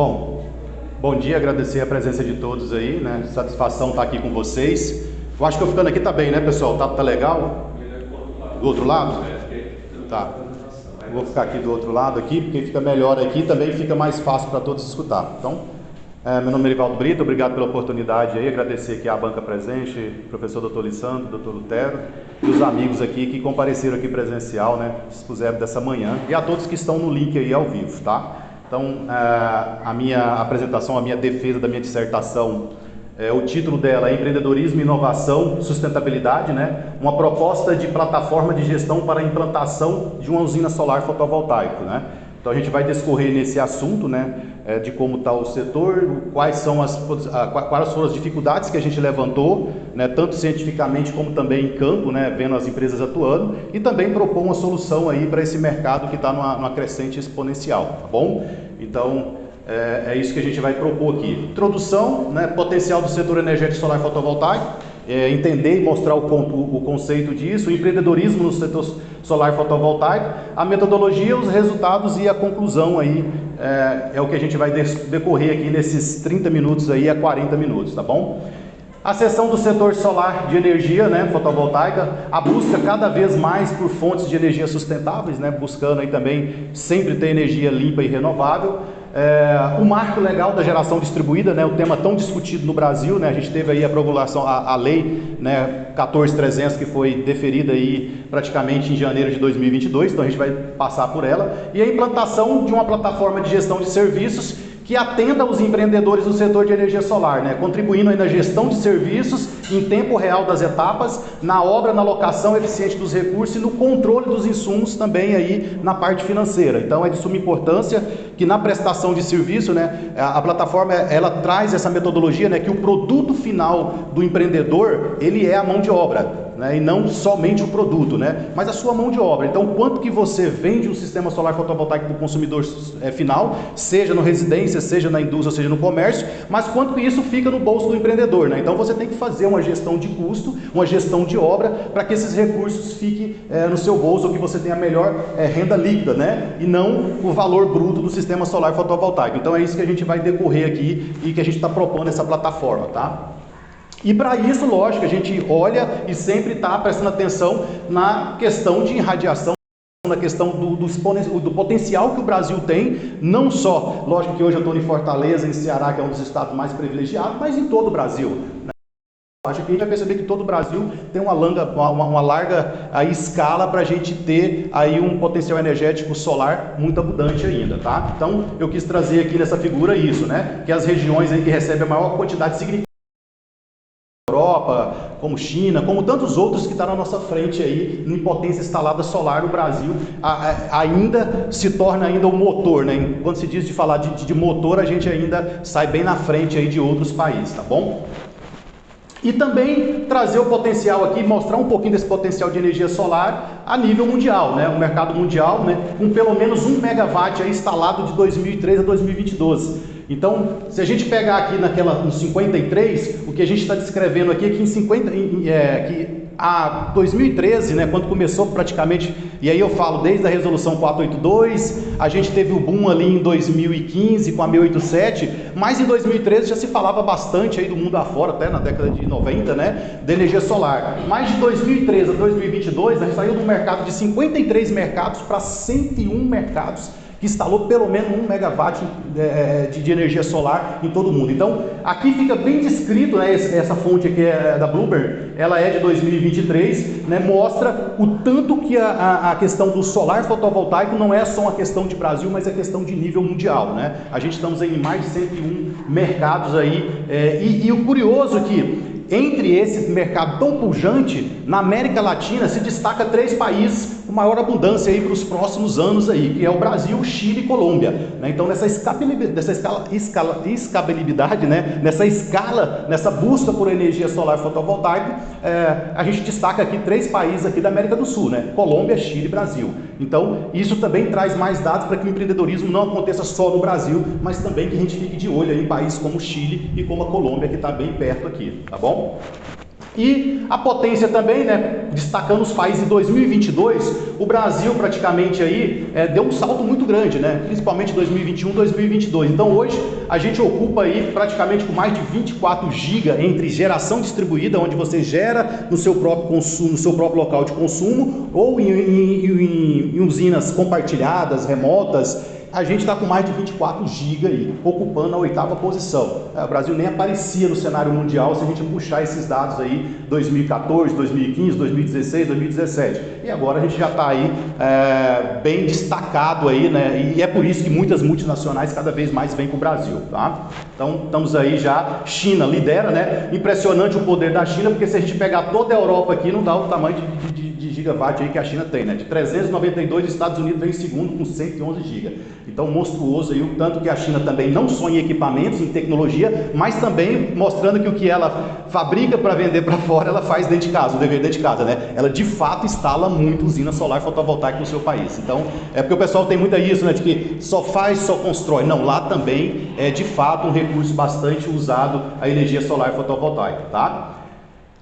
Bom, bom dia, agradecer a presença de todos aí, né? Satisfação estar aqui com vocês. Eu acho que eu ficando aqui tá bem, né, pessoal? Tá legal? Do outro lado? Tá. Eu vou ficar aqui do outro lado aqui, porque fica melhor aqui, também fica mais fácil para todos escutar. Então, meu nome é Erivaldo Brito, obrigado pela oportunidade aí, agradecer aqui a banca presente, professor Dr. Lissandro, Dr. Lutero, e os amigos aqui que compareceram aqui presencial, né, dispuseram dessa manhã, e a todos que estão no link aí ao vivo, tá? Então, a minha apresentação, a minha defesa da minha dissertação, o título dela é Empreendedorismo, Inovação, Sustentabilidade, né? Uma proposta de plataforma de gestão para a implantação de uma usina solar fotovoltaica, né? Então a gente vai discorrer nesse assunto, né? De como está o setor, quais foram as dificuldades que a gente levantou, né? Tanto cientificamente como também em campo, né? Vendo as empresas atuando, e também propor uma solução aí para esse mercado que está numa crescente exponencial, tá bom? Então, é isso que a gente vai propor aqui. Introdução, né, potencial do setor energético solar fotovoltaico, entender e mostrar o conceito disso, o empreendedorismo no setor solar fotovoltaico, a metodologia, os resultados e a conclusão aí, é o que a gente vai decorrer aqui nesses 30 minutos aí a 40 minutos, tá bom? A seção do setor solar de energia, né, fotovoltaica, a busca cada vez mais por fontes de energia sustentáveis, né, buscando aí também sempre ter energia limpa e renovável. O marco legal da geração distribuída, né, o tema tão discutido no Brasil, né, a gente teve aí a promulgação, a lei, né, 14.300, que foi deferida aí praticamente em janeiro de 2022, então a gente vai passar por ela, e a implantação de uma plataforma de gestão de serviços que atenda os empreendedores do setor de energia solar, né? Contribuindo aí na gestão de serviços em tempo real das etapas, na obra, na alocação eficiente dos recursos e no controle dos insumos também aí na parte financeira. Então é de suma importância que na prestação de serviço, né, a plataforma ela traz essa metodologia, né, que o produto final do empreendedor ele é a mão de obra, né, e não somente o produto, né, mas a sua mão de obra. Então, quanto que você vende um sistema solar fotovoltaico para o consumidor final, seja na residência, seja na indústria, seja no comércio, mas quanto que isso fica no bolso do empreendedor, né? Então, você tem que fazer uma gestão de custo, uma gestão de obra, para que esses recursos fiquem no seu bolso, ou que você tenha a melhor renda líquida, né, e não o valor bruto do sistema solar fotovoltaico. Então, é isso que a gente vai decorrer aqui e que a gente está propondo essa plataforma, tá? E para isso, lógico, a gente olha e sempre está prestando atenção na questão de irradiação, na questão do potencial que o Brasil tem, não só, lógico que hoje eu estou em Fortaleza, em Ceará, que é um dos estados mais privilegiados, mas em todo o Brasil, né? Acho que a gente vai perceber que todo o Brasil tem uma larga escala para a gente ter aí um potencial energético solar muito abundante ainda, tá? Então, eu quis trazer aqui nessa figura isso, né? Que as regiões aí que recebem a maior quantidade significativa, Europa, como China, como tantos outros que estão na nossa frente aí, em potência instalada solar, o Brasil ainda se torna ainda o motor, né? Quando se diz de falar de motor, a gente ainda sai bem na frente aí de outros países, tá bom? E também trazer o potencial aqui, mostrar um pouquinho desse potencial de energia solar a nível mundial, né? O mercado mundial, né? Com pelo menos 1 megawatt aí instalado de 2003 a 2022. Então, se a gente pegar aqui no 53, o que a gente está descrevendo aqui é que a 2013, né, quando começou praticamente, e aí eu falo desde a resolução 482, a gente teve o boom ali em 2015 com a 687, mas em 2013 já se falava bastante aí do mundo afora, até na década de 90, né, da energia solar. Mas de 2013 a 2022, a gente saiu de um mercado de 53 mercados para 101 mercados, que instalou pelo menos 1 megawatt de energia solar em todo o mundo. Então, aqui fica bem descrito, né, essa fonte aqui da Bloomberg, ela é de 2023, né, mostra o tanto que a questão do solar fotovoltaico não é só uma questão de Brasil, mas é questão de nível mundial, né? A gente estamos aí em mais de 101 mercados aí, e o curioso é que entre esse mercado tão pujante, na América Latina se destaca 3 países com maior abundância aí para os próximos anos aí, que é o Brasil, Chile e Colômbia, né? Então nessa escalabilidade, né? Nessa busca por energia solar fotovoltaica, a gente destaca aqui 3 países aqui da América do Sul, né? Colômbia, Chile e Brasil. Então isso também traz mais dados para que o empreendedorismo não aconteça só no Brasil, mas também que a gente fique de olho aí em países como o Chile e como a Colômbia, que está bem perto aqui, tá bom? E a potência também, né, destacando os países em 2022, o Brasil praticamente aí deu um salto muito grande, né, principalmente 2021, 2022. Então hoje a gente ocupa aí praticamente com mais de 24 GB entre geração distribuída, onde você gera no seu próprio consumo, no seu próprio local de consumo, ou em usinas compartilhadas, remotas. A gente está com mais de 24 GB aí, ocupando a 8ª posição. O Brasil nem aparecia no cenário mundial se a gente puxar esses dados aí 2014, 2015, 2016, 2017. E agora a gente já está aí bem destacado aí, né? E é por isso que muitas multinacionais cada vez mais vêm para o Brasil, tá? Então estamos aí já, China lidera, né? Impressionante o poder da China, porque se a gente pegar toda a Europa aqui, não dá o tamanho de gigawatt aí que a China tem, né? De 392, os Estados Unidos vem em segundo com 111 GB. Então monstruoso aí o tanto que a China também não só em equipamentos, em tecnologia, mas também mostrando que o que ela fabrica para vender para fora, ela faz dentro de casa, o dever dentro de casa, né? Ela de fato instala muito usina solar fotovoltaica no seu país. Então, é porque o pessoal tem muito isso, né? De que só faz, só constrói. Não, lá também é de fato um recurso bastante usado a energia solar fotovoltaica, tá?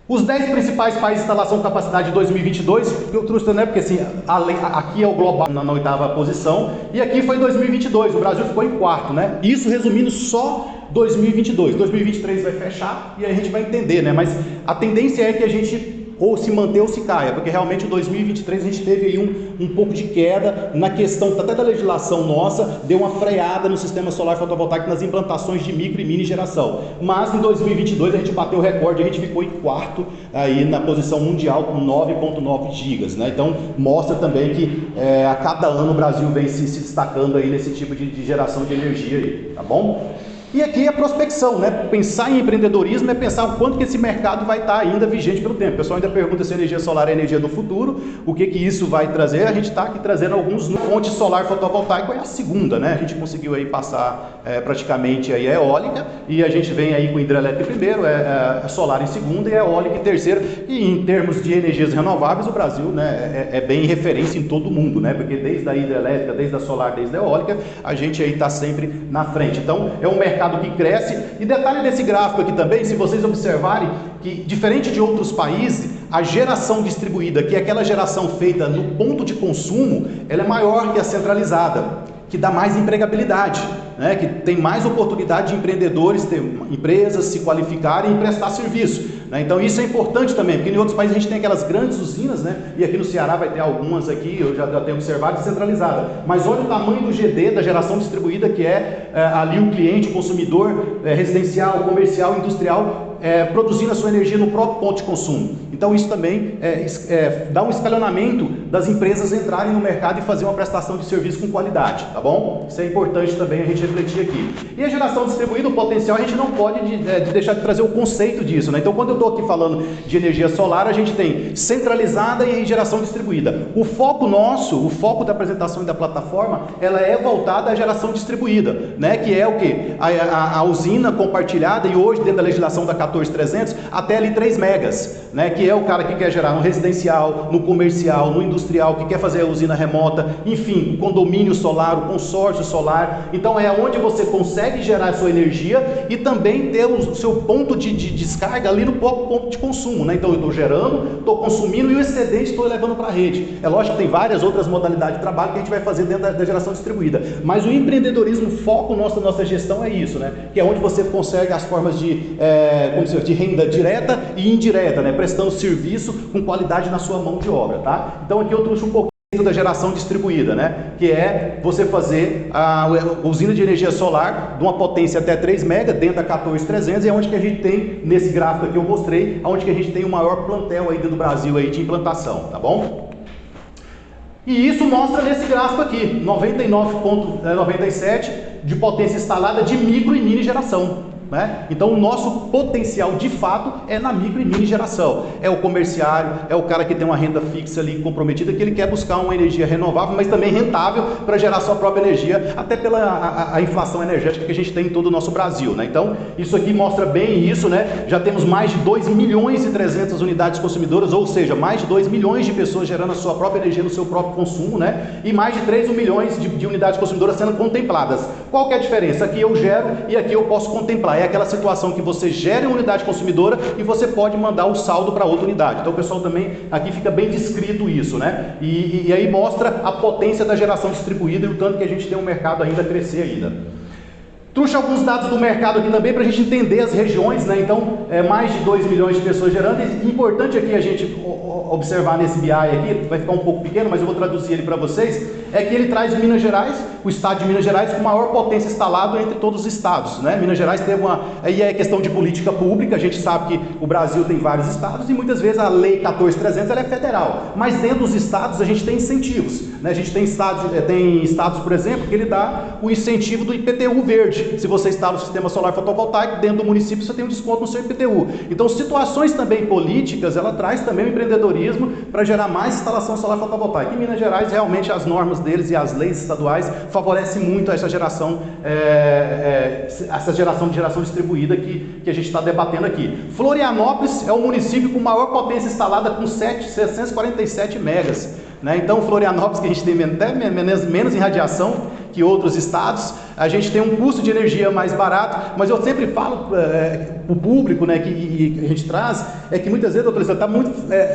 Os 10 principais países de instalação de capacidade de 2022, que eu trouxe, né, porque assim, aqui é o global na 8ª posição, e aqui foi 2022, o Brasil ficou em 4º, né? Isso resumindo só 2022, 2023 vai fechar e aí a gente vai entender, né? Mas a tendência é que a gente ou se manter ou se caia, porque realmente em 2023 a gente teve aí um pouco de queda na questão até da legislação nossa, deu uma freada no sistema solar fotovoltaico nas implantações de micro e mini geração, mas em 2022 a gente bateu o recorde, a gente ficou em 4º aí na posição mundial com 9,9 gigas, né? Então mostra também que a cada ano o Brasil vem se destacando aí nesse tipo de geração de energia aí, tá bom? E aqui a prospecção, né? Pensar em empreendedorismo é pensar o quanto que esse mercado vai estar ainda vigente pelo tempo. O pessoal ainda pergunta se a energia solar é a energia do futuro, o que que isso vai trazer. A gente está aqui trazendo alguns fontes solar fotovoltaico, é a segunda, né? A gente conseguiu aí passar praticamente aí a eólica, e a gente vem aí com hidrelétrica primeiro, solar em segunda e eólica em terceira. E em termos de energias renováveis, o Brasil, né, é bem referência em todo o mundo, né? Porque desde a hidrelétrica, desde a solar, desde a eólica, a gente aí está sempre na frente. Então é um mercado que cresce. E detalhe desse gráfico aqui também, se vocês observarem que, diferente de outros países, a geração distribuída, que é aquela geração feita no ponto de consumo, ela é maior que a centralizada, que dá mais empregabilidade, né? Que tem mais oportunidade de empreendedores, ter empresas se qualificarem e prestar serviço, né? Então isso é importante também, porque em outros países a gente tem aquelas grandes usinas, né? E aqui no Ceará vai ter algumas aqui, eu já tenho observado, descentralizada. Mas olha o tamanho do GD, da geração distribuída, que ali o cliente, o consumidor residencial, comercial, industrial, produzindo a sua energia no próprio ponto de consumo. Então isso também dá um escalonamento das empresas entrarem no mercado e fazer uma prestação de serviço com qualidade, tá bom? Isso é importante também a gente refletir aqui. E a geração distribuída, o potencial, a gente não pode deixar de trazer o conceito disso, né? Então quando eu estou aqui falando de energia solar, a gente tem centralizada e geração distribuída. O foco nosso, o foco da apresentação e da plataforma, ela é voltada à geração distribuída, né? Que é o quê? A usina compartilhada, e hoje dentro da legislação da 14300, até ali 3 megas, né? Que é o cara que quer gerar no residencial, no comercial, no industrial, que quer fazer a usina remota, enfim, o condomínio solar, o consórcio solar. Então é onde você consegue gerar a sua energia e também ter o seu ponto de descarga ali no próprio ponto de consumo, né? Então eu estou gerando, estou consumindo e o excedente estou levando para a rede. É lógico que tem várias outras modalidades de trabalho que a gente vai fazer dentro da geração distribuída, mas o empreendedorismo, o foco nosso da nossa gestão é isso, né? Que é onde você consegue as formas de renda direta e indireta, né? Prestando serviço com qualidade na sua mão de obra, tá? Então aqui eu trouxe um pouquinho da geração distribuída, né? Que é você fazer a usina de energia solar de uma potência até 3 mega dentro da 14300, e é onde que a gente tem, nesse gráfico aqui eu mostrei, onde que a gente tem o maior plantel aí do Brasil aí de implantação, tá bom? E isso mostra nesse gráfico aqui, 99,97 de potência instalada de micro e mini geração, né? Então o nosso potencial de fato é na micro e mini geração, é o comerciário, é o cara que tem uma renda fixa ali comprometida, que ele quer buscar uma energia renovável, mas também rentável para gerar sua própria energia, até pela a inflação energética que a gente tem em todo o nosso Brasil, né? Então isso aqui mostra bem isso, né? Já temos mais de 2 milhões e 300 unidades consumidoras, ou seja, mais de 2 milhões de pessoas gerando a sua própria energia no seu próprio consumo, né? E mais de 3 milhões de unidades consumidoras sendo contempladas. Qual que é a diferença? Aqui eu gero e aqui eu posso contemplar. é aquela situação que você gera uma unidade consumidora e você pode mandar o saldo para outra unidade. Então o pessoal também, aqui fica bem descrito isso, né? E aí mostra a potência da geração distribuída e o tanto que a gente tem um mercado ainda a crescer ainda. Trouxe alguns dados do mercado aqui também para a gente entender as regiões, né? Então, mais de 2 milhões de pessoas gerando. E importante aqui a gente observar nesse BI aqui, vai ficar um pouco pequeno, mas eu vou traduzir ele para vocês, é que ele traz Minas Gerais, o estado de Minas Gerais, com maior potência instalada entre todos os estados, né? Minas Gerais teve aí é questão de política pública, a gente sabe que o Brasil tem vários estados e muitas vezes a lei 14.300 ela é federal, mas dentro dos estados a gente tem incentivos, né? A gente tem estados, por exemplo, que ele dá o incentivo do IPTU verde. Se você instala o sistema solar fotovoltaico dentro do município, você tem um desconto no seu IPTU. Então, situações também políticas, ela traz também o empreendedorismo para gerar mais instalação solar fotovoltaica. Em Minas Gerais, realmente, as normas deles e as leis estaduais favorecem muito essa geração de geração distribuída que a gente está debatendo aqui. Florianópolis é o município com maior potência instalada, com 747 megas. Né? Então, Florianópolis, que a gente tem até menos irradiação que outros estados, a gente tem um custo de energia mais barato, mas eu sempre falo para o público, né, que a gente traz, é que muitas vezes, doutor, você está muito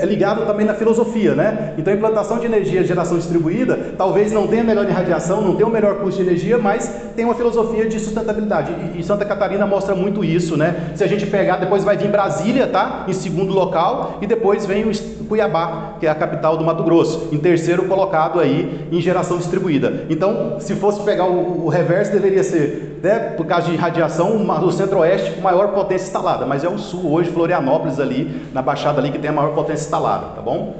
ligado também na filosofia, né? Então, a implantação de energia, geração distribuída, talvez não tenha melhor irradiação, não tenha o melhor custo de energia, mas tem uma filosofia de sustentabilidade, e Santa Catarina mostra muito isso, né? Se a gente pegar, depois vai vir Brasília, tá? Em segundo local, e depois vem o Cuiabá, que é a capital do Mato Grosso, em terceiro colocado aí em geração distribuída. Então, se fosse pegar o reverso, deveria ser, né, por causa de radiação, o centro-oeste com maior potência instalada, mas é o sul hoje, Florianópolis ali, na Baixada ali, que tem a maior potência instalada, tá bom?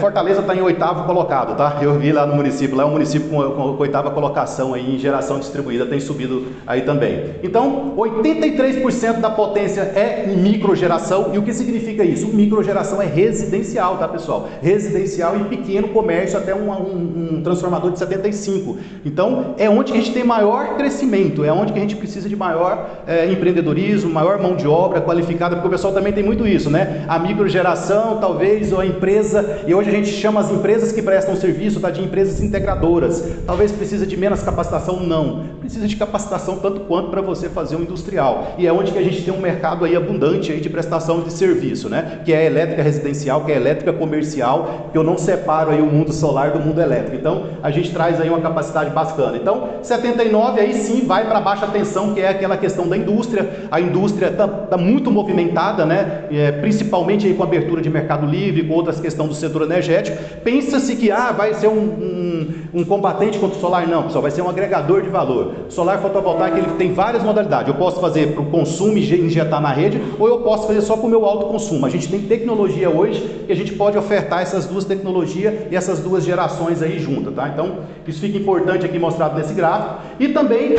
Fortaleza está em 8º colocado, tá? Eu vi lá no município, lá é um município com 8ª colocação aí em geração distribuída, tem subido aí também. Então, 83% da potência é em microgeração, e o que significa isso? Microgeração é residencial, tá, pessoal? Residencial e pequeno comércio, até um transformador de 75. Então, é onde que a gente tem maior crescimento, é onde que a gente precisa de maior empreendedorismo, maior mão de obra qualificada, porque o pessoal também tem muito isso, né? A microgeração, talvez, ou a empresa, e hoje a gente chama as empresas que prestam serviço, tá, de empresas integradoras. Talvez precisa de menos capacitação, não. Precisa de capacitação tanto quanto para você fazer um industrial. E é onde que a gente tem um mercado aí abundante aí de prestação de serviço, né? Que é a elétrica residencial, que é a elétrica comercial, que eu não separo aí o mundo solar do mundo elétrico. Então, a gente traz aí uma capacidade bacana. Então, 79 aí sim vai para baixa tensão, que é aquela questão da indústria. A indústria tá muito movimentada, né? Principalmente aí com a abertura de mercado livre, com outras questões do setor energético. Pensa-se que vai ser um combatente contra o solar. Não, pessoal, vai ser um agregador de valor. O solar fotovoltaico ele tem várias modalidades. Eu posso fazer para o consumo e injetar na rede, ou eu posso fazer só para o meu autoconsumo. A gente tem tecnologia hoje que a gente pode ofertar essas duas tecnologias e essas duas gerações aí juntas, tá? Então, isso fica importante aqui mostrado nesse gráfico. E também,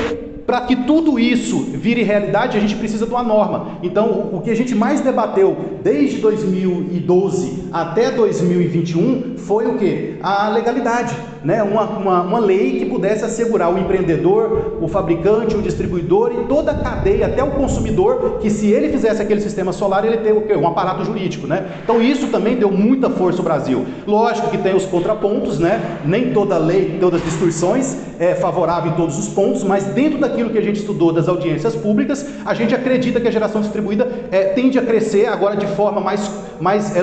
para que tudo isso vire realidade, a gente precisa de uma norma. Então, o que a gente mais debateu desde 2012 até 2021 foi o quê? A legalidade, né? Uma lei que pudesse assegurar o empreendedor, o fabricante, o distribuidor e toda a cadeia, até o consumidor, que se ele fizesse aquele sistema solar, ele tem o quê? Um aparato jurídico, né? Então, isso também deu muita força ao Brasil. Lógico que tem os contrapontos, né? Nem toda lei, todas as distorções é favorável em todos os pontos, mas dentro daquilo que a gente estudou das audiências públicas, a gente acredita que a geração distribuída tende a crescer agora de forma mais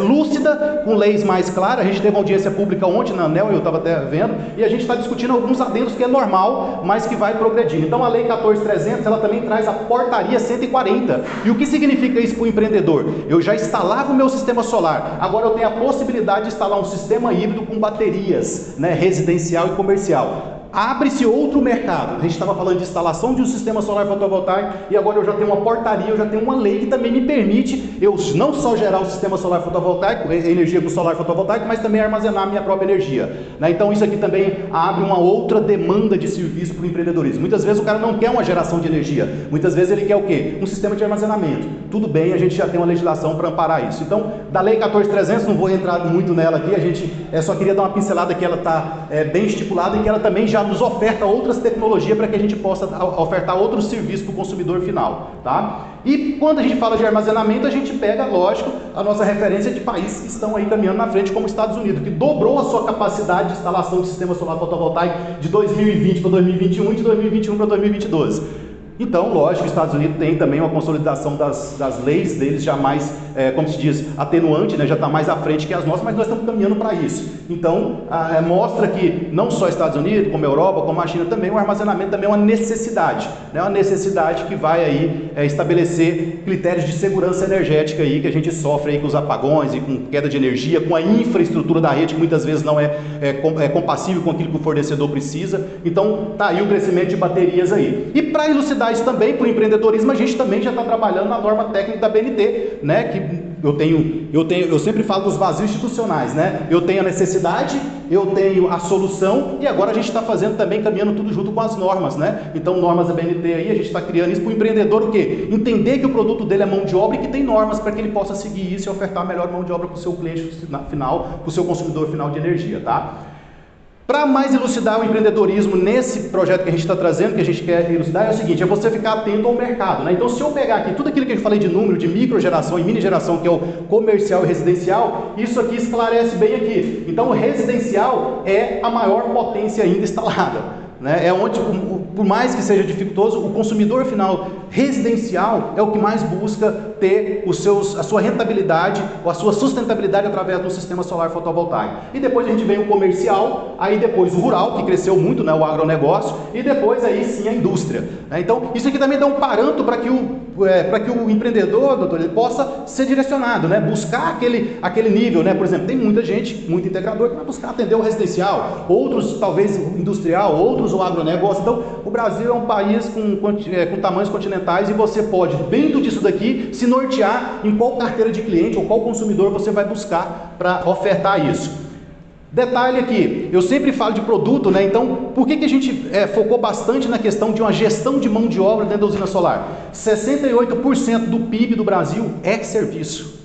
lúcida, com leis mais claras. A gente teve uma audiência pública ontem na ANEEL, eu estava até vendo, e a gente está discutindo alguns adendos que é normal, mas que vai progredindo. Então a lei 14.300, ela também traz a portaria 140. E o que significa isso para o empreendedor? Eu já instalava o meu sistema solar, agora eu tenho a possibilidade de instalar um sistema híbrido com baterias, né, residencial e comercial. Abre-se outro mercado. A gente estava falando de instalação de um sistema solar fotovoltaico e agora eu já tenho uma portaria, eu já tenho uma lei que também me permite eu não só gerar o sistema solar fotovoltaico, energia com solar fotovoltaico, mas também armazenar a minha própria energia, né? Então isso aqui também abre uma outra demanda de serviço para o empreendedorismo. Muitas vezes o cara não quer uma geração de energia, muitas vezes ele quer o quê? Um sistema de armazenamento. Tudo bem, a gente já tem uma legislação para amparar isso. Então, da lei 14.300, não vou entrar muito nela aqui, a gente só queria dar uma pincelada que ela está bem estipulada e que ela também já nos oferta outras tecnologias para que a gente possa ofertar outros serviços para o consumidor final, tá? E quando a gente fala de armazenamento, a gente pega, lógico, a nossa referência de países que estão aí caminhando na frente, como os Estados Unidos, que dobrou a sua capacidade de instalação de sistema solar fotovoltaico de 2020 para 2021 e de 2021 para 2022. Então, lógico, os Estados Unidos tem também uma consolidação das leis deles já mais, como se diz, atenuante, né? Já está mais à frente que as nossas, mas nós estamos caminhando para isso. Então, mostra que não só Estados Unidos, como a Europa, como a China também, o armazenamento também é uma necessidade, né? Uma necessidade que vai aí estabelecer critérios de segurança energética aí, que a gente sofre aí com os apagões e com queda de energia, com a infraestrutura da rede que muitas vezes não é compassível com aquilo que o fornecedor precisa. Então, tá aí o crescimento de baterias aí. E para elucidar isso também, para o empreendedorismo, a gente também já está trabalhando na norma técnica da BNT, né? Que eu sempre falo dos vazios institucionais, né? Eu tenho a necessidade, eu tenho a solução, e agora a gente está fazendo também, caminhando tudo junto com as normas, né? Então, normas da BNT aí, a gente está criando isso para o empreendedor, o quê? Entender que o produto dele é mão de obra e que tem normas para que ele possa seguir isso e ofertar a melhor mão de obra para o seu cliente final, para o seu consumidor final de energia, tá? Para mais elucidar o empreendedorismo nesse projeto que a gente está trazendo, que a gente quer elucidar, é o seguinte, é você ficar atento ao mercado, né? Então, se eu pegar aqui tudo aquilo que eu falei de número, de microgeração e mini geração, que é o comercial e residencial, isso aqui esclarece bem aqui. Então, o residencial é a maior potência ainda instalada, né? É onde, por mais que seja dificultoso, o consumidor final residencial é o que mais busca ter a sua rentabilidade ou a sua sustentabilidade através do sistema solar fotovoltaico. E depois a gente vem o comercial, aí depois o rural, que cresceu muito, né, o agronegócio, e depois aí sim a indústria, né? Então, isso aqui também dá um parâmetro para que o empreendedor, doutor, ele possa ser direcionado, né? Buscar aquele nível, né? Por exemplo, tem muita gente, muito integrador, que vai buscar atender o residencial, outros talvez industrial, outros o agronegócio. Então, o Brasil é um país com tamanhos continentais, e você pode, dentro disso daqui, se nortear em qual carteira de cliente ou qual consumidor você vai buscar para ofertar isso. Detalhe aqui, eu sempre falo de produto, né? Então, por que a gente focou bastante na questão de uma gestão de mão de obra dentro da usina solar? 68% do PIB do Brasil é serviço,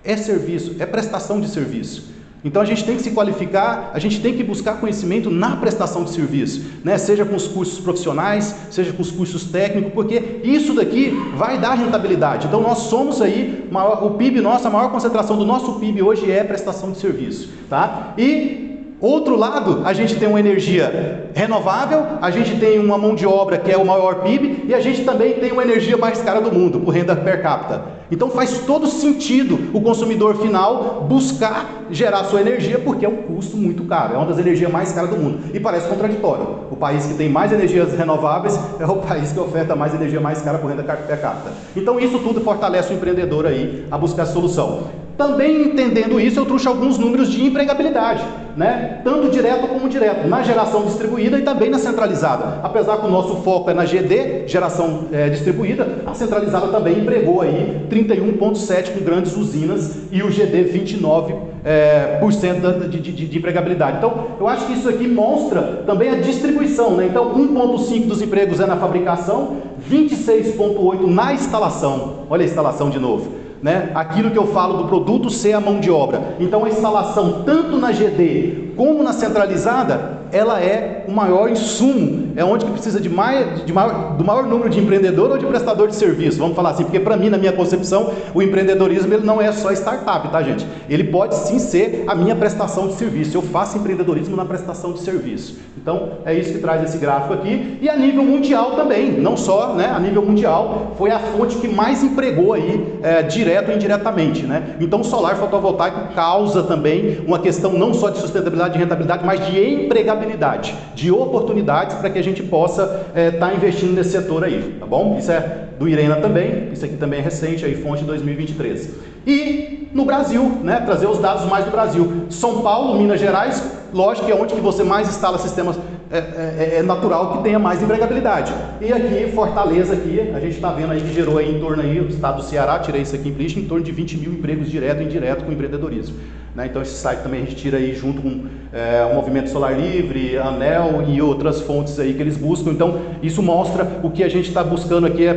é prestação de serviço. Então a gente tem que se qualificar, a gente tem que buscar conhecimento na prestação de serviço, né? Seja com os cursos profissionais, seja com os cursos técnicos, porque isso daqui vai dar rentabilidade. Então nós somos aí, o PIB nosso, a maior concentração do nosso PIB hoje é prestação de serviço, tá? E outro lado, a gente tem uma energia renovável, a gente tem uma mão de obra que é o maior PIB, e a gente também tem uma energia mais cara do mundo, por renda per capita. Então faz todo sentido o consumidor final buscar gerar sua energia, porque é um custo muito caro, é uma das energias mais caras do mundo. E parece contraditório, o país que tem mais energias renováveis é o país que oferta mais energia mais cara por renda per capita. Então isso tudo fortalece o empreendedor aí a buscar a solução. Também entendendo isso, eu trouxe alguns números de empregabilidade, né? Tanto direto como direto, na geração distribuída e também na centralizada. Apesar que o nosso foco é na GD, geração distribuída, a centralizada também empregou aí 31,7% com grandes usinas e o GD 29% de empregabilidade. Então, eu acho que isso aqui mostra também a distribuição, né? Então, 1,5% dos empregos é na fabricação, 26,8% na instalação. Olha a instalação de novo, né? Aquilo que eu falo do produto ser a mão de obra. Então a instalação tanto na GD como na centralizada, ela é o maior insumo, é onde que precisa do maior número de empreendedor ou de prestador de serviço, vamos falar assim, porque para mim, na minha concepção, o empreendedorismo ele não é só startup, tá gente? Ele pode sim ser a minha prestação de serviço, eu faço empreendedorismo na prestação de serviço. Então é isso que traz esse gráfico aqui, e a nível mundial também, não só, né, a nível mundial, foi a fonte que mais empregou aí, direto ou indiretamente, né? Então o solar fotovoltaico causa também uma questão não só de sustentabilidade, de rentabilidade, mas de empregabilidade, de oportunidades para que a gente possa estar investindo nesse setor aí, tá bom? Isso é do IRENA também, isso aqui também é recente, aí fonte de 2023. E no Brasil, né, trazer os dados mais do Brasil. São Paulo, Minas Gerais, lógico que é onde que você mais instala sistemas, é natural que tenha mais empregabilidade. E aqui, Fortaleza, aqui, a gente está vendo aí que gerou aí em torno aí, o estado do Ceará, tirei isso aqui em em torno de 20 mil empregos direto e indireto com empreendedorismo, né? Então esse site também a gente tira aí junto com o Movimento Solar Livre, ANEEL e outras fontes aí que eles buscam. Então isso mostra o que a gente está buscando aqui,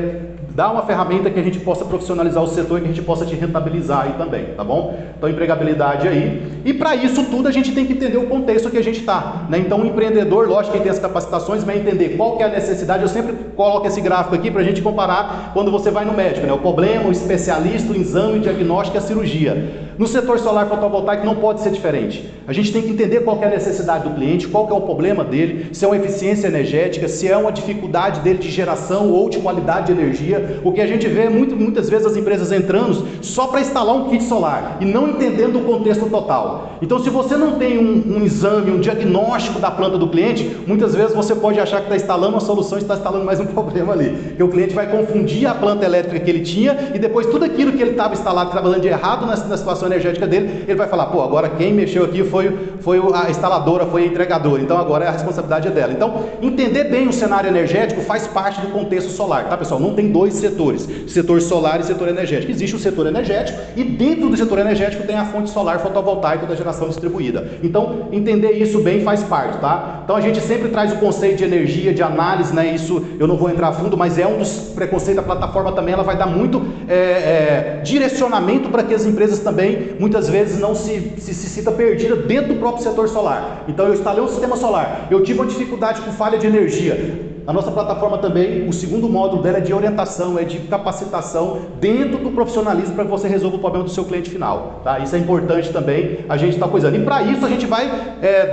dá uma ferramenta que a gente possa profissionalizar o setor e que a gente possa te rentabilizar aí também, tá bom? Então, empregabilidade aí. E para isso tudo a gente tem que entender o contexto que a gente está, né? Então, o empreendedor, lógico que tem as capacitações, vai entender qual que é a necessidade. Eu sempre coloco esse gráfico aqui para a gente comparar quando você vai no médico, né? O problema, o especialista, o exame, o diagnóstico e a cirurgia. No setor solar fotovoltaico não pode ser diferente. A gente tem que entender qual que é a necessidade do cliente, qual que é o problema dele, se é uma eficiência energética, se é uma dificuldade dele de geração ou de qualidade de energia. O que a gente vê é muitas vezes as empresas entrando só para instalar um kit solar e não entendendo o contexto total. Então, se você não tem um exame, um diagnóstico da planta do cliente, muitas vezes você pode achar que está instalando uma solução e está instalando mais um problema ali. Porque o cliente vai confundir a planta elétrica que ele tinha e depois tudo aquilo que ele estava instalado, trabalhando de errado na situação energética dele, ele vai falar, pô, agora quem mexeu aqui foi a instaladora, foi a entregadora, então agora a responsabilidade é dela. Então, entender bem o cenário energético faz parte do contexto solar, tá, pessoal? Não tem dois setores, setor solar e setor energético. Existe o setor energético e dentro do setor energético tem a fonte solar fotovoltaica da geração distribuída. Então, entender isso bem faz parte, tá? Então, a gente sempre traz o conceito de energia, de análise, né? Isso eu não vou entrar a fundo, mas é um dos preconceitos da plataforma também, ela vai dar muito direcionamento para que as empresas também muitas vezes não se sinta perdida dentro do próprio setor solar. Então, eu instalei um sistema solar, eu tive uma dificuldade com falha de energia. A nossa plataforma também, o segundo módulo dela é de orientação, é de capacitação dentro do profissionalismo para que você resolva o problema do seu cliente final, tá? Isso é importante também, a gente está coisando. E para isso a gente vai,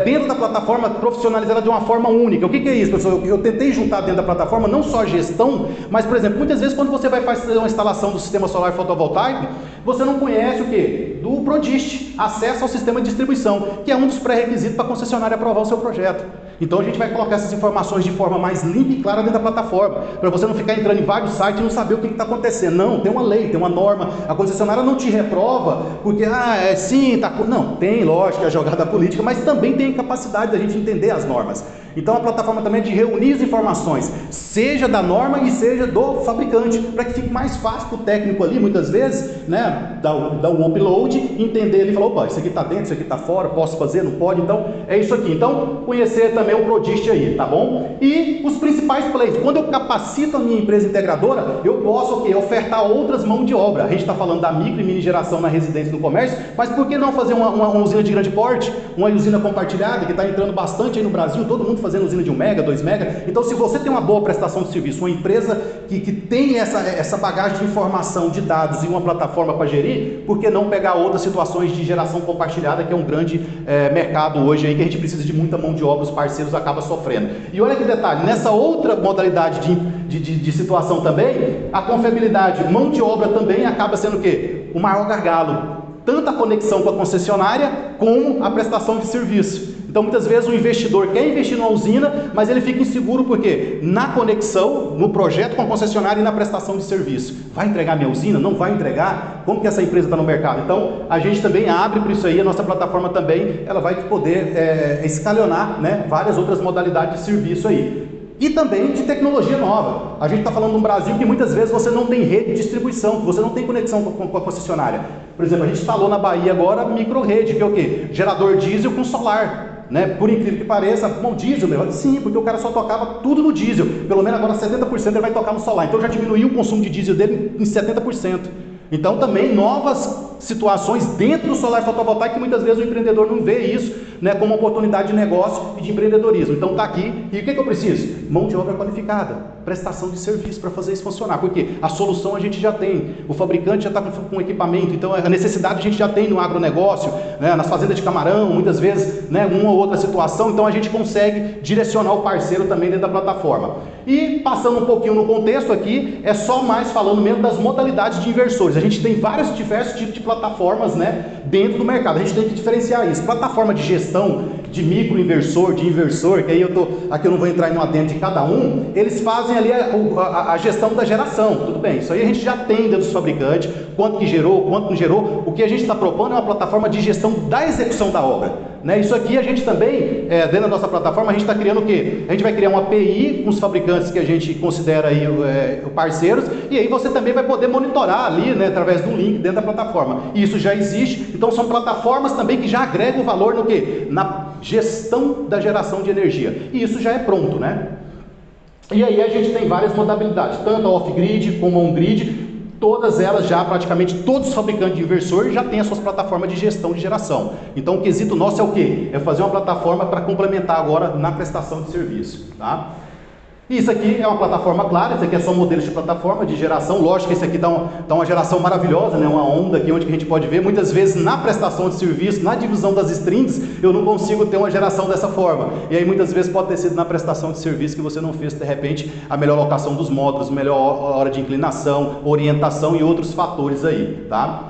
dentro da plataforma, profissionalizar ela de uma forma única. O que é isso, pessoal? Eu tentei juntar dentro da plataforma não só a gestão, mas, por exemplo, muitas vezes quando você vai fazer uma instalação do sistema solar fotovoltaico, você não conhece o quê? Do PRODIST, acesso ao sistema de distribuição, que é um dos pré-requisitos para a concessionária aprovar o seu projeto. Então a gente vai colocar essas informações de forma mais limpa e clara dentro da plataforma, para você não ficar entrando em vários sites e não saber o que está acontecendo. Não, tem uma lei, tem uma norma, a concessionária não te reprova, porque, sim, tá... Não, tem, lógico, é a jogada política, mas também tem capacidade da gente entender as normas. Então a plataforma também é de reunir as informações, seja da norma e seja do fabricante, para que fique mais fácil para o técnico ali, muitas vezes, né, dar o upload, entender ele e falar, opa, isso aqui está dentro, isso aqui está fora, posso fazer, não pode, então é isso aqui. Então, conhecer também o PRODIST aí, tá bom? E os principais players, quando eu capacito a minha empresa integradora, eu posso o quê? Ofertar outras mãos de obra. A gente está falando da micro e mini geração na residência e no comércio, mas por que não fazer uma usina de grande porte, uma usina compartilhada, que está entrando bastante aí no Brasil, todo mundo fazendo usina de 1 mega, 2 mega. Então, se você tem uma boa prestação de serviço, uma empresa que tem essa bagagem de informação, de dados e uma plataforma para gerir, por que não pegar outras situações de geração compartilhada, que é um grande mercado hoje aí, que a gente precisa de muita mão de obra, os parceiros acabam sofrendo. E olha que detalhe, nessa outra modalidade de situação também, a confiabilidade, mão de obra também acaba sendo o quê? O maior gargalo. Tanto a conexão com a concessionária, como a prestação de serviço. Então, muitas vezes o investidor quer investir numa usina, mas ele fica inseguro porque na conexão, no projeto com a concessionária e na prestação de serviço. Vai entregar minha usina? Não vai entregar? Como que essa empresa está no mercado? Então, a gente também abre por isso aí, a nossa plataforma também, ela vai poder escalonar, né, várias outras modalidades de serviço aí. E também de tecnologia nova. A gente está falando num Brasil que muitas vezes você não tem rede de distribuição, você não tem conexão com a concessionária. Por exemplo, a gente instalou na Bahia agora micro-rede, que é o quê? Gerador diesel com solar. Né? Por incrível que pareça, bom, diesel, sim, porque o cara só tocava tudo no diesel, pelo menos agora 70% ele vai tocar no solar, então já diminuiu o consumo de diesel dele em 70%. Então também novas situações dentro do solar fotovoltaico que muitas vezes o empreendedor não vê isso, né, como uma oportunidade de negócio e de empreendedorismo. Então está aqui, e o que eu preciso? Mão de obra qualificada, prestação de serviço para fazer isso funcionar, porque a solução a gente já tem, o fabricante já está com equipamento, então a necessidade a gente já tem no agronegócio, né, nas fazendas de camarão, muitas vezes, né, uma ou outra situação, então a gente consegue direcionar o parceiro também dentro da plataforma. E passando um pouquinho no contexto aqui, é só mais falando mesmo das modalidades de inversores. A gente tem diversos tipos de plataformas, né, dentro do mercado, a gente tem que diferenciar isso. Plataforma de gestão, de microinversor, de inversor, que aí aqui eu não vou entrar em um adendo de cada um, eles fazem ali a gestão da geração, tudo bem, isso aí a gente já tem dentro dos fabricantes, quanto que gerou, quanto não gerou. O que a gente está propondo é uma plataforma de gestão da execução da obra. Né? Isso aqui a gente também, dentro da nossa plataforma, a gente está criando o quê? A gente vai criar uma API com os fabricantes que a gente considera aí parceiros, e aí você também vai poder monitorar ali, né, através do link dentro da plataforma. E isso já existe, então são plataformas também que já agregam valor no quê? Na gestão da geração de energia. E isso já é pronto, né? E aí a gente tem várias modalidades, tanto a off-grid como a on-grid, todas elas já, praticamente todos os fabricantes de inversor já têm as suas plataformas de gestão de geração. Então o quesito nosso é o quê? É fazer uma plataforma para complementar agora na prestação de serviço, tá? E isso aqui é uma plataforma clara, isso aqui é só modelos de plataforma de geração, lógico que esse aqui dá uma geração maravilhosa, né? Uma onda aqui onde a gente pode ver, muitas vezes na prestação de serviço, na divisão das strings, eu não consigo ter uma geração dessa forma, e aí muitas vezes pode ter sido na prestação de serviço que você não fez, de repente, a melhor locação dos módulos, melhor hora de inclinação, orientação e outros fatores aí, tá?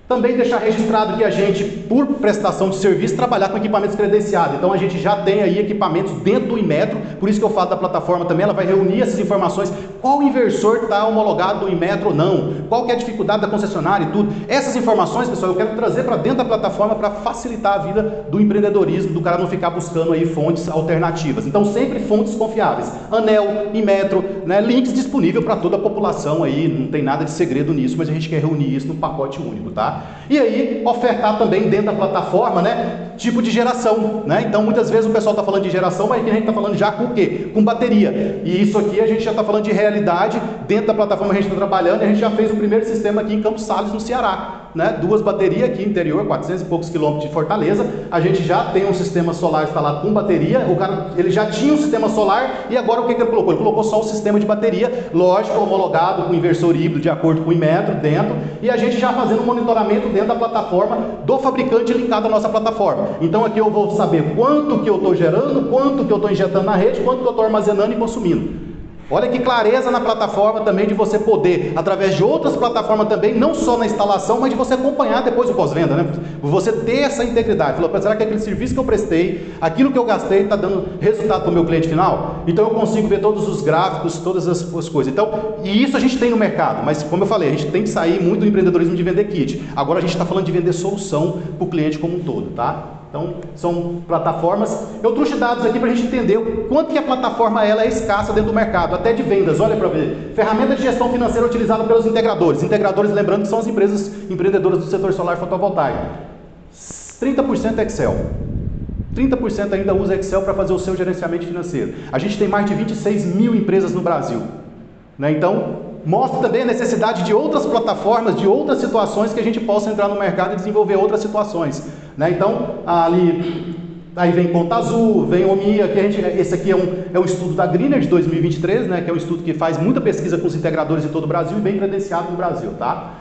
Também deixar registrado que a gente, por prestação de serviço, trabalhar com equipamentos credenciados. Então a gente já tem aí equipamentos dentro do Inmetro, por isso que eu falo da plataforma também, ela vai reunir essas informações, qual inversor está homologado no Inmetro ou não, qual que é a dificuldade da concessionária e tudo. Essas informações, pessoal, eu quero trazer para dentro da plataforma para facilitar a vida do empreendedorismo, do cara não ficar buscando aí fontes alternativas. Então sempre fontes confiáveis, ANEEL, Inmetro, né, links disponíveis para toda a população aí, não tem nada de segredo nisso, mas a gente quer reunir isso no pacote único, tá? E aí, ofertar também dentro da plataforma, né, tipo de geração, né? Então, muitas vezes o pessoal está falando de geração, mas aqui a gente está falando já com o quê? Com bateria. E isso aqui a gente já está falando de realidade, dentro da plataforma a gente está trabalhando, e a gente já fez o primeiro sistema aqui em Campos Sales, no Ceará, né? 2 baterias aqui interior, 400 e poucos quilômetros de Fortaleza, a gente já tem um sistema solar instalado com bateria, o cara, ele já tinha um sistema solar, e agora o que ele colocou? Ele colocou só o sistema de bateria, lógico, homologado com inversor híbrido, de acordo com o Inmetro dentro, e a gente já fazendo um monitoramento dentro da plataforma do fabricante linkado à nossa plataforma. Então aqui eu vou saber quanto que eu estou gerando, quanto que eu estou injetando na rede, quanto que eu estou armazenando e consumindo. Olha que clareza na plataforma também de você poder, através de outras plataformas também, não só na instalação, mas de você acompanhar depois o pós-venda, né? Você ter essa integridade. Falou, será que aquele serviço que eu prestei, aquilo que eu gastei, está dando resultado para o meu cliente final? Então eu consigo ver todos os gráficos, todas as coisas. Então, e isso a gente tem no mercado, mas como eu falei, a gente tem que sair muito do empreendedorismo de vender kit. Agora a gente está falando de vender solução para o cliente como um todo, tá? Então, são plataformas. Eu trouxe dados aqui para a gente entender o quanto que a plataforma ela é escassa dentro do mercado, até de vendas. Olha para ver. Ferramenta de gestão financeira utilizada pelos integradores. Integradores, lembrando que são as empresas empreendedoras do setor solar fotovoltaico. 30% é Excel. 30% ainda usa Excel para fazer o seu gerenciamento financeiro. A gente tem mais de 26 mil empresas no Brasil, né? Então, mostra também a necessidade de outras plataformas, de outras situações que a gente possa entrar no mercado e desenvolver outras situações, né? Então, aí vem Conta Azul, vem OMIA, esse aqui é um estudo da Greener de 2023, né? Que é um estudo que faz muita pesquisa com os integradores de todo o Brasil e bem credenciado no Brasil, tá?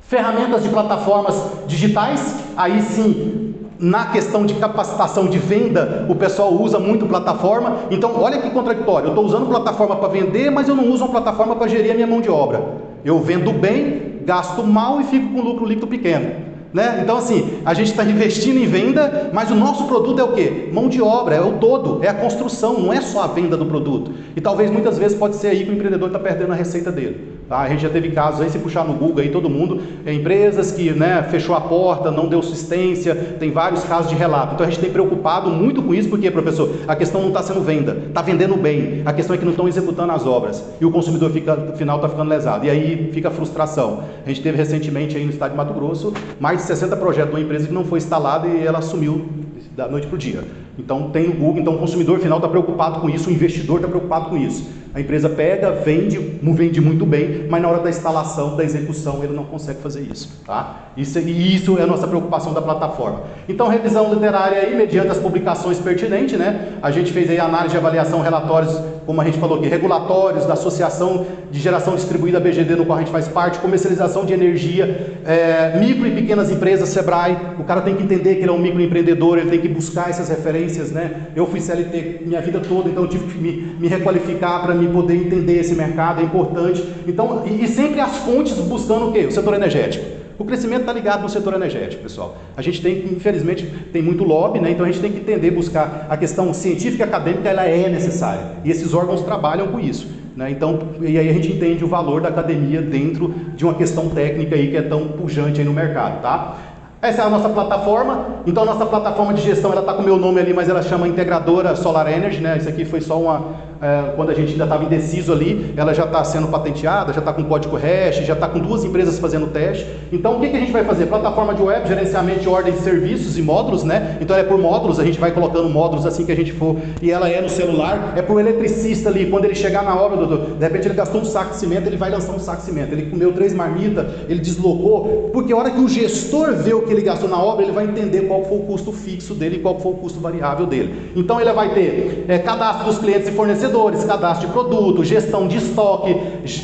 Ferramentas de plataformas digitais, aí sim, na questão de capacitação de venda, o pessoal usa muito plataforma. Então, olha que contraditório, eu estou usando plataforma para vender, mas eu não uso uma plataforma para gerir a minha mão de obra. Eu vendo bem, gasto mal e fico com lucro líquido pequeno, né? Então assim, a gente está investindo em venda, mas o nosso produto é o quê? Mão de obra, é o todo, é a construção, não é só a venda do produto. E talvez muitas vezes pode ser aí que o empreendedor está perdendo a receita dele, tá? A gente já teve casos aí, se puxar no Google aí, todo mundo, empresas que, né, fechou a porta, não deu assistência, tem vários casos de relato. Então a gente tem preocupado muito com isso, porque, professor, a questão não está sendo venda, está vendendo bem, a questão é que não estão executando as obras, e o consumidor no final está ficando lesado, e aí fica a frustração. A gente teve recentemente aí no estado de Mato Grosso, mais de 60 projetos de uma empresa que não foi instalada e ela sumiu da noite para o dia. Então tem o Google, então o consumidor final está preocupado com isso, o investidor está preocupado com isso. A empresa pega, vende muito bem, mas na hora da instalação, da execução, ele não consegue fazer isso, tá? Isso é a nossa preocupação da plataforma. Então, revisão literária aí, mediante as publicações pertinentes, né? A gente fez aí análise e avaliação, relatórios, como a gente falou aqui, regulatórios da Associação de Geração Distribuída BGD, no qual a gente faz parte, comercialização de energia, micro e pequenas empresas, Sebrae. O cara tem que entender que ele é um microempreendedor, ele tem que buscar essas referências, né? Eu fui CLT minha vida toda, então eu tive que me requalificar para me poder entender esse mercado, é importante. Então, e sempre as fontes buscando o quê? O setor energético. O crescimento está ligado no setor energético, pessoal. A gente tem, infelizmente, tem muito lobby, né? Então a gente tem que entender, buscar a questão científica e acadêmica, ela é necessária. E esses órgãos trabalham com isso, né? Então, e aí a gente entende o valor da academia dentro de uma questão técnica aí que é tão pujante aí no mercado, tá? Essa é a nossa plataforma. Então a nossa plataforma de gestão, ela está com o meu nome ali, mas ela chama Integradora Solar Energy, né? Isso aqui foi só quando a gente ainda estava indeciso ali, ela já está sendo patenteada, já está com código hash, já está com 2 empresas fazendo teste. Então o que a gente vai fazer? Plataforma de web, gerenciamento de ordem de serviços e módulos, né? Então é por módulos, a gente vai colocando módulos assim que a gente for, e ela é no celular, é para o eletricista ali, quando ele chegar na obra, de repente ele gastou um saco de cimento, ele vai lançar um saco de cimento, ele comeu 3 marmitas, ele deslocou, porque a hora que o gestor vê o que ele gastou na obra, ele vai entender qual foi o custo fixo dele e qual foi o custo variável dele. Então ele vai ter cadastro dos clientes e fornecedores, cadastro de produto, gestão de estoque,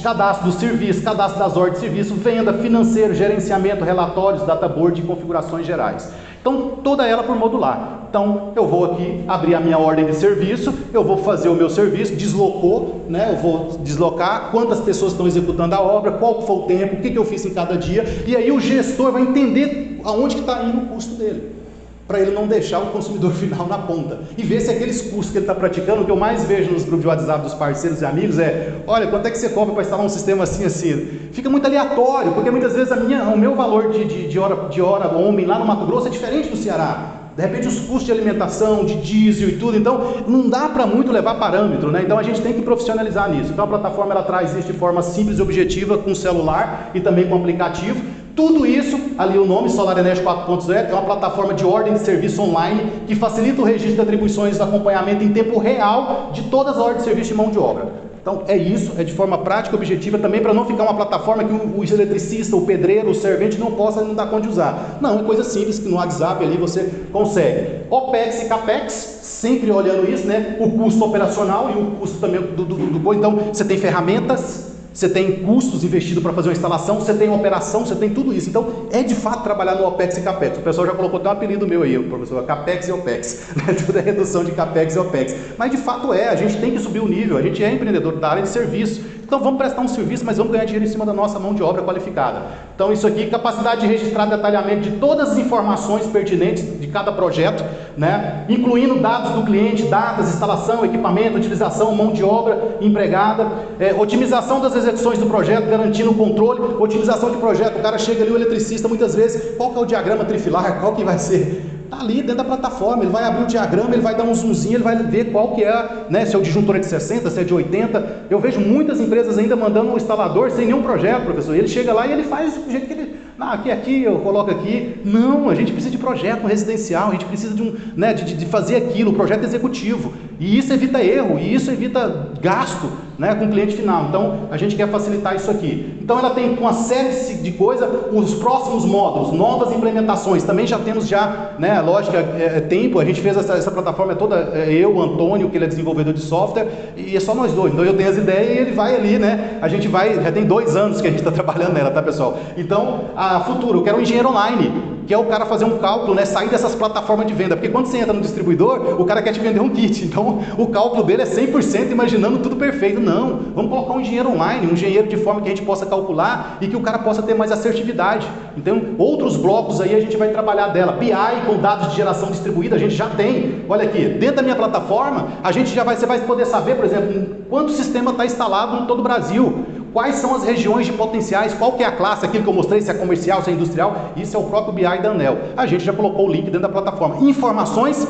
cadastro dos serviços, cadastro das ordens de serviço, venda, financeiro, gerenciamento, relatórios, databoard e configurações gerais. Então, toda ela por modular. Então, eu vou aqui abrir a minha ordem de serviço, eu vou fazer o meu serviço, deslocou, né? Eu vou deslocar quantas pessoas estão executando a obra, qual foi o tempo, o que eu fiz em cada dia, e aí o gestor vai entender aonde que está indo o custo dele, para ele não deixar o consumidor final na ponta, e ver se aqueles custos que ele está praticando, o que eu mais vejo nos grupos de WhatsApp dos parceiros e amigos é, olha, quanto é que você cobra para instalar um sistema assim, assim, fica muito aleatório, porque muitas vezes o meu valor de hora homem lá no Mato Grosso é diferente do Ceará, de repente os custos de alimentação, de diesel e tudo, então não dá para muito levar parâmetro, né? Então a gente tem que profissionalizar nisso. Então a plataforma ela traz isso de forma simples e objetiva, com celular e também com aplicativo. Tudo isso, ali o nome SolarEnergia 4.0, é uma plataforma de ordem de serviço online que facilita o registro de atribuições e acompanhamento em tempo real de todas as ordens de serviço de mão de obra. Então é isso, é de forma prática e objetiva também, para não ficar uma plataforma que o eletricista, o pedreiro, o servente não dar conta de usar. Não, é coisa simples que no WhatsApp ali você consegue. OPEX e CAPEX, sempre olhando isso, né? O custo operacional e o custo também do então você tem ferramentas, você tem custos investidos para fazer uma instalação, você tem operação, você tem tudo isso. Então, é de fato trabalhar no OPEX e CAPEX. O pessoal já colocou até um apelido meu aí, professor, CAPEX e OPEX. Tudo é redução de CAPEX e OPEX. Mas de fato a gente tem que subir o nível, a gente é empreendedor da área de serviço. Então vamos prestar um serviço, mas vamos ganhar dinheiro em cima da nossa mão de obra qualificada. Então isso aqui, capacidade de registrar detalhamento de todas as informações pertinentes de cada projeto, né? Incluindo dados do cliente, datas, instalação, equipamento, utilização, mão de obra empregada, otimização das execuções do projeto, garantindo o controle, otimização de projeto. O cara chega ali, o eletricista, muitas vezes, qual que é o diagrama trifilar, qual que vai ser? Está ali dentro da plataforma, ele vai abrir o diagrama, ele vai dar um zoomzinho, ele vai ver qual que é, né, se é o disjuntor é de 60, se é de 80. Eu vejo muitas empresas ainda mandando um instalador sem nenhum projeto, professor. Ele chega lá e ele faz do jeito que ele... aqui, eu coloco aqui. Não, a gente precisa de projeto residencial, a gente precisa de fazer aquilo, projeto executivo. E isso evita erro, e isso evita gasto, né, com o cliente final. Então, a gente quer facilitar isso aqui. Então, ela tem uma série de coisas, os próximos módulos, novas implementações. Também já temos né, lógico, tempo, a gente fez essa plataforma toda, eu, o Antônio, que ele é desenvolvedor de software, e é só nós dois. Então, eu tenho as ideias e ele vai ali, né, a gente vai, já tem 2 anos que a gente está trabalhando nela, tá, pessoal? Então, a futuro, eu quero um engenheiro online, que é o cara fazer um cálculo, né, sair dessas plataformas de venda, porque quando você entra no distribuidor, o cara quer te vender um kit, então o cálculo dele é 100% imaginando tudo perfeito. Não, vamos colocar um engenheiro online, um engenheiro de forma que a gente possa calcular e que o cara possa ter mais assertividade. Então, outros blocos aí a gente vai trabalhar dela. BI com dados de geração distribuída, a gente já tem. Olha aqui, dentro da minha plataforma, você vai poder saber, por exemplo, quanto sistema está instalado em todo o Brasil. Quais são as regiões de potenciais, qual que é a classe, aquilo que eu mostrei, se é comercial, se é industrial, isso é o próprio BI da ANEEL. A gente já colocou o link dentro da plataforma. Informações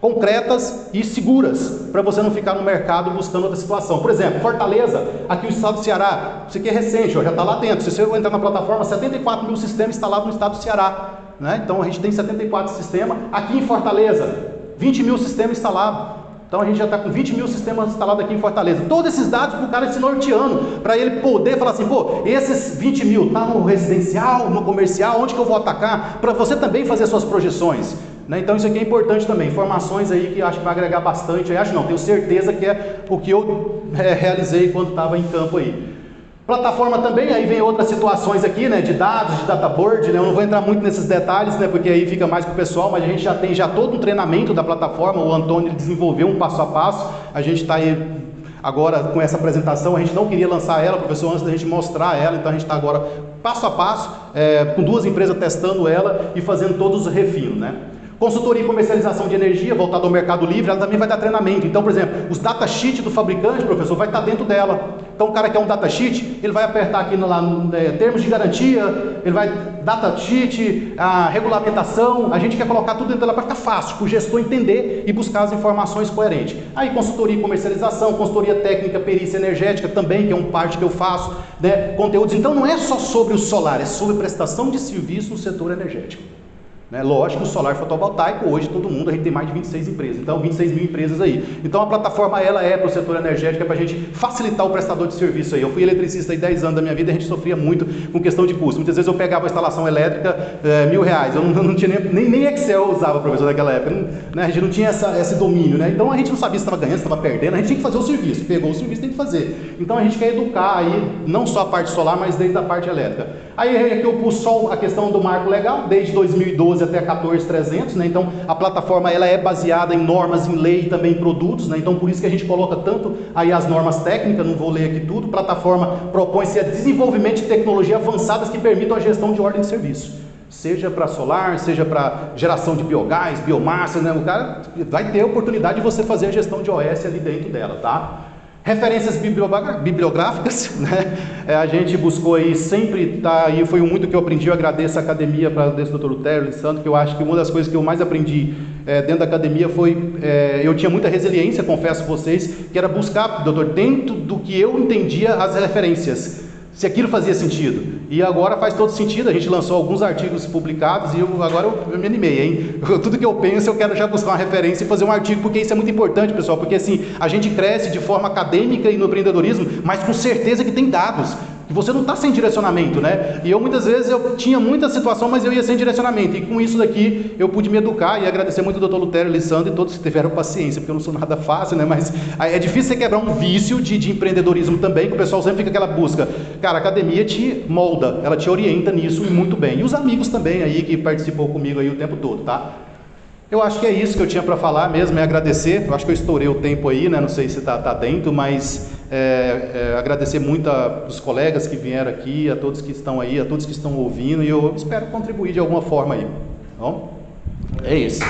concretas e seguras, para você não ficar no mercado buscando outra situação. Por exemplo, Fortaleza, aqui no estado do Ceará, isso aqui é recente, já está lá dentro. Se você entrar na plataforma, 74 mil sistemas instalados no estado do Ceará. Né? Então a gente tem 74 sistemas. Aqui em Fortaleza, 20 mil sistemas instalados. Então a gente já está com 20 mil sistemas instalados aqui em Fortaleza. Todos esses dados para o cara se norteando, para ele poder falar assim, pô, esses 20 mil está no residencial, no comercial, onde que eu vou atacar? Para você também fazer suas projeções. Né? Então isso aqui é importante também, informações aí que acho que vai agregar bastante, tenho certeza que é o que eu realizei quando estava em campo aí. Plataforma também, aí vem outras situações aqui, né, de dados, de databoard, né, eu não vou entrar muito nesses detalhes, né, porque aí fica mais para o pessoal, mas a gente já tem todo um treinamento da plataforma, o Antônio desenvolveu um passo a passo, a gente está aí agora com essa apresentação, a gente não queria lançar ela, professor, antes da gente mostrar ela, então a gente está agora passo a passo, com 2 empresas testando ela e fazendo todos os refinos, né. Consultoria e comercialização de energia, voltada ao mercado livre, ela também vai dar treinamento. Então, por exemplo, os datasheets do fabricante, professor, vai estar dentro dela. Então, o cara quer um datasheet, ele vai apertar aqui termos de garantia, ele vai, datasheet, a regulamentação, a gente quer colocar tudo dentro dela para ficar fácil, para o gestor entender e buscar as informações coerentes. Aí, consultoria e comercialização, consultoria técnica, perícia energética também, que é uma parte que eu faço, né? Conteúdos. Então, não é só sobre o solar, é sobre prestação de serviço no setor energético. Lógico, o solar fotovoltaico, hoje todo mundo, a gente tem mais de 26 empresas, então 26 mil empresas aí. Então a plataforma ela é para o setor energético, é para a gente facilitar o prestador de serviço aí. Eu fui eletricista aí 10 anos da minha vida e a gente sofria muito com questão de custo. Muitas vezes eu pegava a instalação elétrica, R$1.000, eu não tinha nem Excel eu usava, professor, naquela época, a gente não tinha esse domínio, né? Então a gente não sabia se estava ganhando, se estava perdendo, a gente tinha que fazer o serviço, pegou o serviço, tem que fazer. Então a gente quer educar aí, não só a parte solar, mas desde a parte elétrica. Aí aqui eu pus só a questão do marco legal, desde 2012 até 14300, né? Então a plataforma ela é baseada em normas, em lei e também em produtos, né? Então por isso que a gente coloca tanto aí as normas técnicas, não vou ler aqui tudo. A plataforma propõe-se a desenvolvimento de tecnologias avançadas que permitam a gestão de ordem de serviço, seja para solar, seja para geração de biogás, biomassa, né? O cara vai ter a oportunidade de você fazer a gestão de OS ali dentro dela, tá? Referências bibliográficas, né? A gente buscou aí sempre, tá aí, foi muito que eu aprendi. Eu agradeço a academia, agradeço ao Dr. Lutero Lissandro, que eu acho que uma das coisas que eu mais aprendi dentro da academia foi, eu tinha muita resiliência, confesso a vocês, que era buscar, doutor, dentro do que eu entendia as referências, se aquilo fazia sentido. E agora faz todo sentido, a gente lançou alguns artigos publicados e agora eu me animei, hein? Tudo que eu penso eu quero já buscar uma referência e fazer um artigo, porque isso é muito importante, pessoal, porque assim, a gente cresce de forma acadêmica e no empreendedorismo, mas com certeza que tem dados, que você não está sem direcionamento, né? E eu muitas vezes eu tinha muita situação, mas eu ia sem direcionamento, e com isso daqui eu pude me educar e agradecer muito ao Dr. Lutero, Lissandro e todos que tiveram paciência, porque eu não sou nada fácil, né? Mas é difícil você quebrar um vício de empreendedorismo também, que o pessoal sempre fica aquela busca. Cara, a academia te molda, ela te orienta nisso e muito bem. E os amigos também aí que participou comigo aí o tempo todo, tá? Eu acho que é isso que eu tinha para falar mesmo, é agradecer. Eu acho que eu estourei o tempo aí, né? Não sei se tá dentro, mas agradecer muito aos colegas que vieram aqui, a todos que estão aí, a todos que estão ouvindo, e eu espero contribuir de alguma forma aí. Tá bom? É isso.